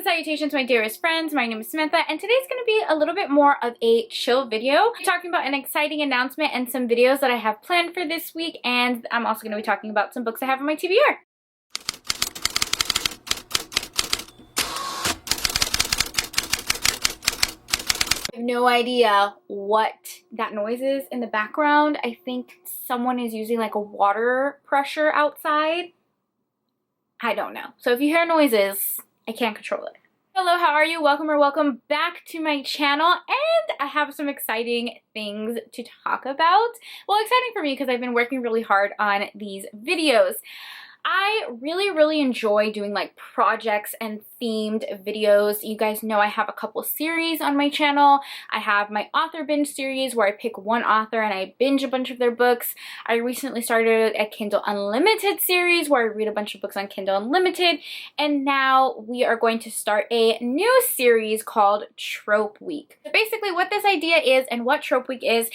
Salutations, my dearest friends. My name is Samantha, and today's going to be a little bit more of a chill video. I'm talking about an exciting announcement and some videos that I have planned for this week, and I'm also going to be talking about some books I have on my TBR. I have no idea what that noise is in the background. I think someone is using like a water pressure outside. I don't know. So if you hear noises, I can't control it. Hello, how are you? Welcome back to my channel, and I have some exciting things to talk about. Well, exciting for me because I've been working really hard on these videos. I really enjoy doing like projects and themed videos. You guys know I have a couple series on my channel. I have my author binge series where I pick one author and I binge a bunch of their books. I recently started a Kindle Unlimited series where I read a bunch of books on Kindle Unlimited, and now we are going to start a new series called Trope Week. So basically what this idea is and what Trope Week is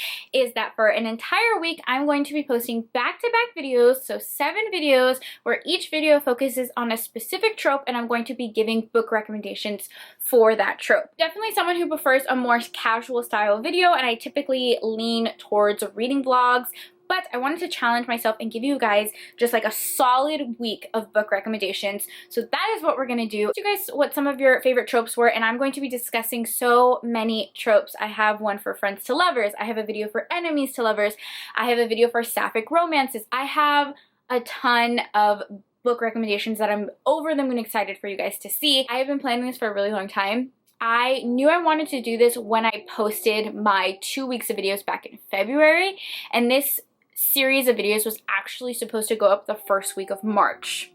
that for an entire week I'm going to be posting back-to-back videos, so 7 videos where each video focuses on a specific trope, and I'm going to be giving book recommendations for that trope. Definitely someone who prefers a more casual style video, and I typically lean towards reading vlogs, but I wanted to challenge myself and give you guys just like a solid week of book recommendations. So that is what we're gonna do. Ask you guys what some of your favorite tropes were, and I'm going to be discussing so many tropes. I have one for friends to lovers. I have a video for enemies to lovers. I have a video for sapphic romances. I have a ton of book recommendations that I'm over the moon excited for you guys to see. I have been planning this for a really long time. I knew I wanted to do this when I posted my 2 weeks of videos back in February, and this series of videos was actually supposed to go up the first week of March.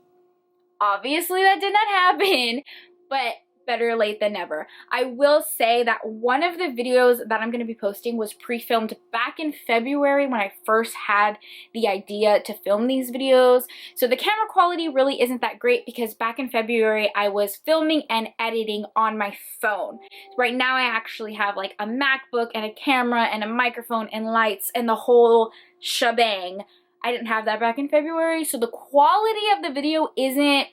Obviously that did not happen, but better late than never. I will say that one of the videos that I'm going to be posting was pre-filmed back in February when I first had the idea to film these videos. So the camera quality really isn't that great because back in February I was filming and editing on my phone. Right now I actually have like a MacBook and a camera and a microphone and lights and the whole shebang. I didn't have that back in February, so the quality of the video isn't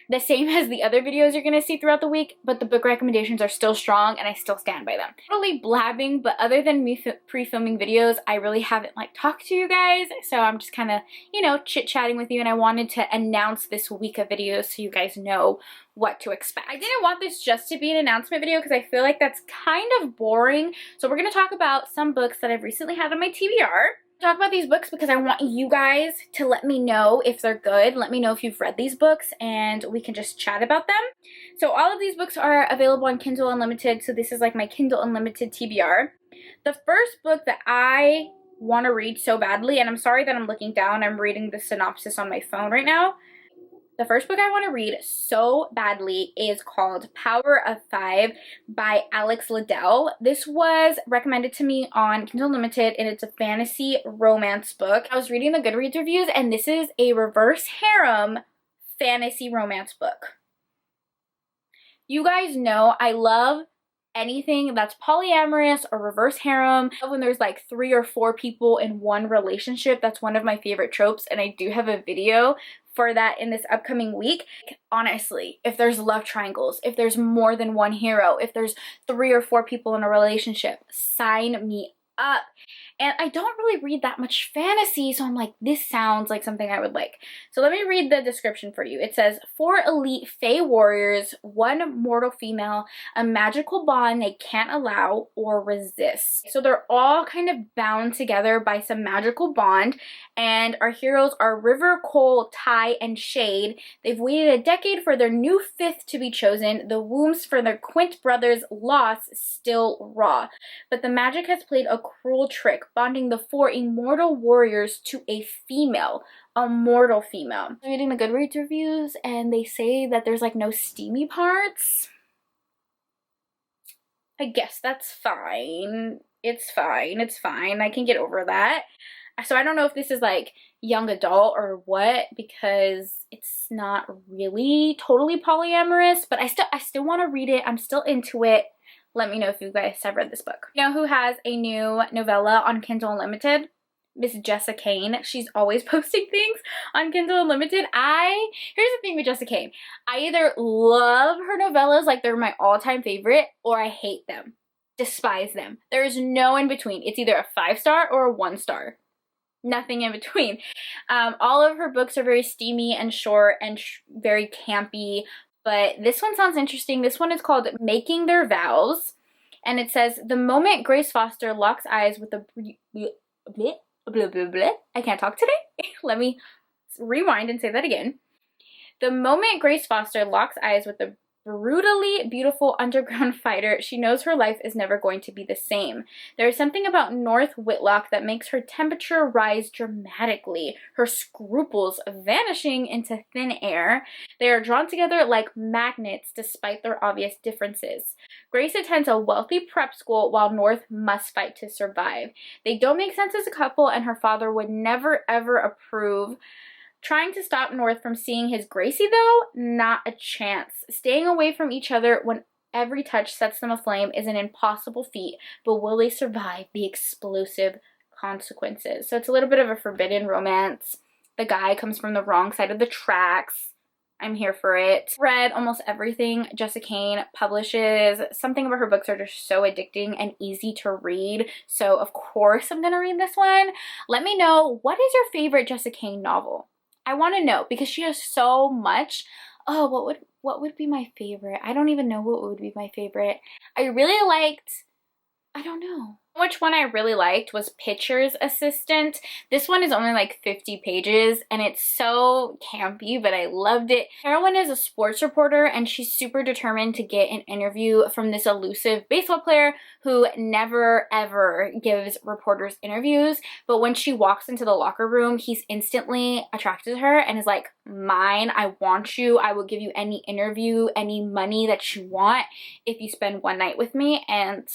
the same as the other videos you're gonna see throughout the week, but the book recommendations are still strong and I still stand by them. Totally blabbing, but other than me pre-filming videos, I really haven't like talked to you guys, so I'm just kind of, you know, chit-chatting with you, and I wanted to announce this week of videos so you guys know what to expect. I didn't want this just to be an announcement video because I feel like that's kind of boring, so we're gonna talk about some books that I've recently had on my TBR. Talk about these books because I want you guys to let me know if they're good. Let me know if you've read these books and we can just chat about them. So all of these books are available on Kindle Unlimited, so this is like my Kindle Unlimited TBR. The first book that I want to read so badly, and I'm sorry that I'm looking down, I'm reading the synopsis on my phone right now. The first book I want to read so badly is called Power of Five by Alex Liddell. This was recommended to me on Kindle Unlimited, and it's a fantasy romance book. I was reading the Goodreads reviews, and this is a reverse harem fantasy romance book. You guys know I love anything that's polyamorous or reverse harem. When there's like 3 or 4 people in one relationship, that's one of my favorite tropes, and I do have a video for that in this upcoming week. Honestly, if there's love triangles, if there's more than one hero, if there's 3 or 4 people in a relationship, sign me up. And I don't really read that much fantasy, so I'm like, this sounds like something I would like. So let me read the description for you. It says, 4 elite fae warriors, 1 mortal female, a magical bond they can't allow or resist. So they're all kind of bound together by some magical bond, and our heroes are River, Cole, Ty, and Shade. They've waited a decade for their new 5th to be chosen. The wombs for their Quint brothers' loss still raw. But the magic has played a cruel trick, bonding the 4 immortal warriors to a female, a mortal female. I'm reading the Goodreads reviews, and they say that there's like no steamy parts. I guess that's fine. It's fine. It's fine. I can get over that. So I don't know if this is like young adult or what, because it's not really totally polyamorous, but I still want to read it. I'm still into it. Let me know if you guys have read this book. You know who has a new novella on Kindle Unlimited? Miss Jessa Kane. She's always posting things on Kindle Unlimited. Here's the thing with Jessa Kane. I either love her novellas, like they're my all-time favorite, or I hate them, despise them. There is no in between. It's either a 5-star or a 1-star. Nothing in between. All of her books are very steamy and short and very campy, but this one sounds interesting. This one is called Making Their Vows, and it says, the moment Grace Foster locks eyes with a I can't talk today. Let me rewind and say that again. The moment Grace Foster locks eyes with the brutally beautiful underground fighter, she knows her life is never going to be the same. There is something about North Whitlock that makes her temperature rise dramatically, her scruples vanishing into thin air. They are drawn together like magnets despite their obvious differences. Grace attends a wealthy prep school while North must fight to survive. They don't make sense as a couple, and her father would never ever approve. Trying to stop North from seeing his Gracie, though, not a chance. Staying away from each other when every touch sets them aflame is an impossible feat, but will they survive the explosive consequences? So it's a little bit of a forbidden romance. The guy comes from the wrong side of the tracks. I'm here for it. Read almost everything Jessa Kane publishes. Something about her books are just so addicting and easy to read. So of course I'm gonna read this one. Let me know, what is your favorite Jessa Kane novel? I want to know, because she has so much. Oh, what would be my favorite? I don't even know what would be my favorite. I really liked, I don't know. Which one I really liked was Pitcher's Assistant. This one is only like 50 pages and it's so campy, but I loved it. Heroine is a sports reporter and she's super determined to get an interview from this elusive baseball player who never ever gives reporters interviews. But when she walks into the locker room, he's instantly attracted to her and is like, mine, I want you. I will give you any interview, any money that you want if you spend one night with me. And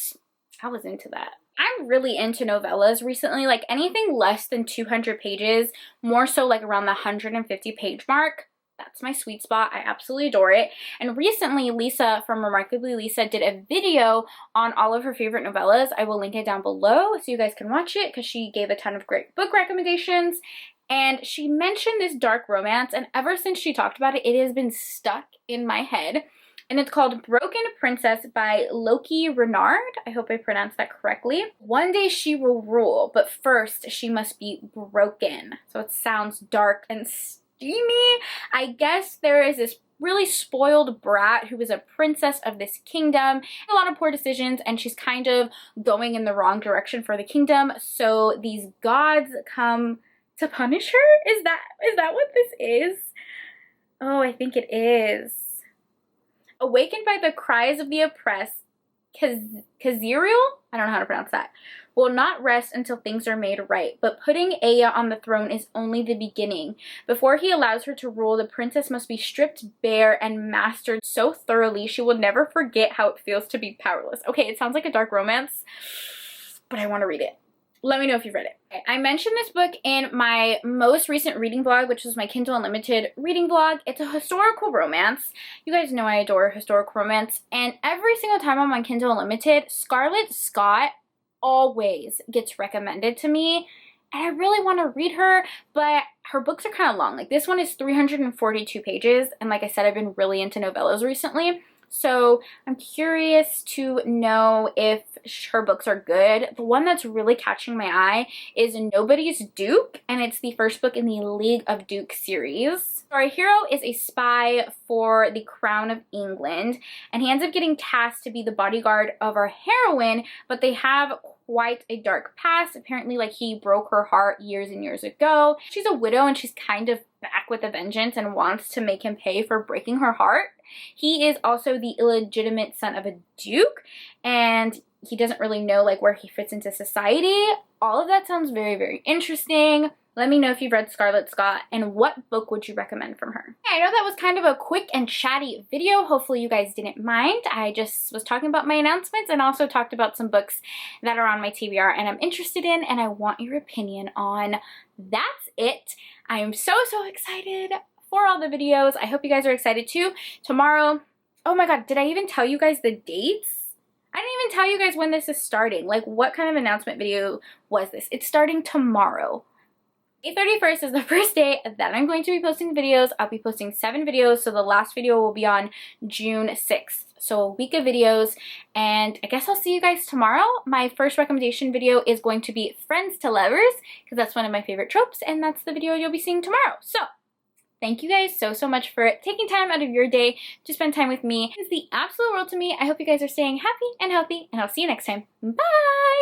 I was into that. I'm really into novellas recently, like anything less than 200 pages, more so like around the 150 page mark. That's my sweet spot. I absolutely adore it. And recently, Lisa from Remarkably Lisa did a video on all of her favorite novellas. I will link it down below so you guys can watch it because she gave a ton of great book recommendations. And she mentioned this dark romance, and ever since she talked about it, it has been stuck in my head. And it's called Broken Princess by Loki Renard. I hope I pronounced that correctly. One day she will rule, but first she must be broken. So it sounds dark and steamy. I guess there is this really spoiled brat who is a princess of this kingdom. A lot of poor decisions, and she's kind of going in the wrong direction for the kingdom. So these gods come to punish her? Is that what this is? Oh, I think it is. Awakened by the cries of the oppressed, Kaziriel, I don't know how to pronounce that, will not rest until things are made right. But putting Aya on the throne is only the beginning. Before he allows her to rule, the princess must be stripped bare and mastered so thoroughly she will never forget how it feels to be powerless. Okay, it sounds like a dark romance, but I want to read it. Let me know if you've read it. Okay, I mentioned this book in my most recent reading vlog, which was my Kindle Unlimited reading vlog. It's a historical romance. You guys know I adore historical romance. And every single time I'm on Kindle Unlimited, Scarlett Scott always gets recommended to me. And I really want to read her, but her books are kind of long. Like this one is 342 pages. And like I said, I've been really into novellas recently. So I'm curious to know if her books are good. The one that's really catching my eye is Nobody's Duke, and it's the first book in the League of Duke series. Our hero is a spy for the Crown of England, and he ends up getting tasked to be the bodyguard of our heroine, but they have quite a dark past. Apparently, like, he broke her heart years and years ago. She's a widow and she's kind of back with a vengeance and wants to make him pay for breaking her heart. He is also the illegitimate son of a duke, and he doesn't really know like where he fits into society. All of that sounds very, very interesting. Let me know if you've read Scarlett Scott and what book would you recommend from her. I know that was kind of a quick and chatty video. Hopefully you guys didn't mind. I just was talking about my announcements and also talked about some books that are on my TBR and I'm interested in and I want your opinion on. That's it. I am so excited for all the videos. I hope you guys are excited too. Tomorrow, oh my god, did I even tell you guys the dates? I didn't even tell you guys when this is starting. Like, what kind of announcement video was this? It's starting tomorrow. May 31st is the first day that I'm going to be posting videos. I'll be posting 7 videos, so the last video will be on June 6th. So a week of videos, and I guess I'll see you guys tomorrow. My first recommendation video is going to be Friends to Lovers, because that's one of my favorite tropes, and that's the video you'll be seeing tomorrow. So thank you guys so much for taking time out of your day to spend time with me. It's the absolute world to me. I hope you guys are staying happy and healthy, and I'll see you next time. Bye!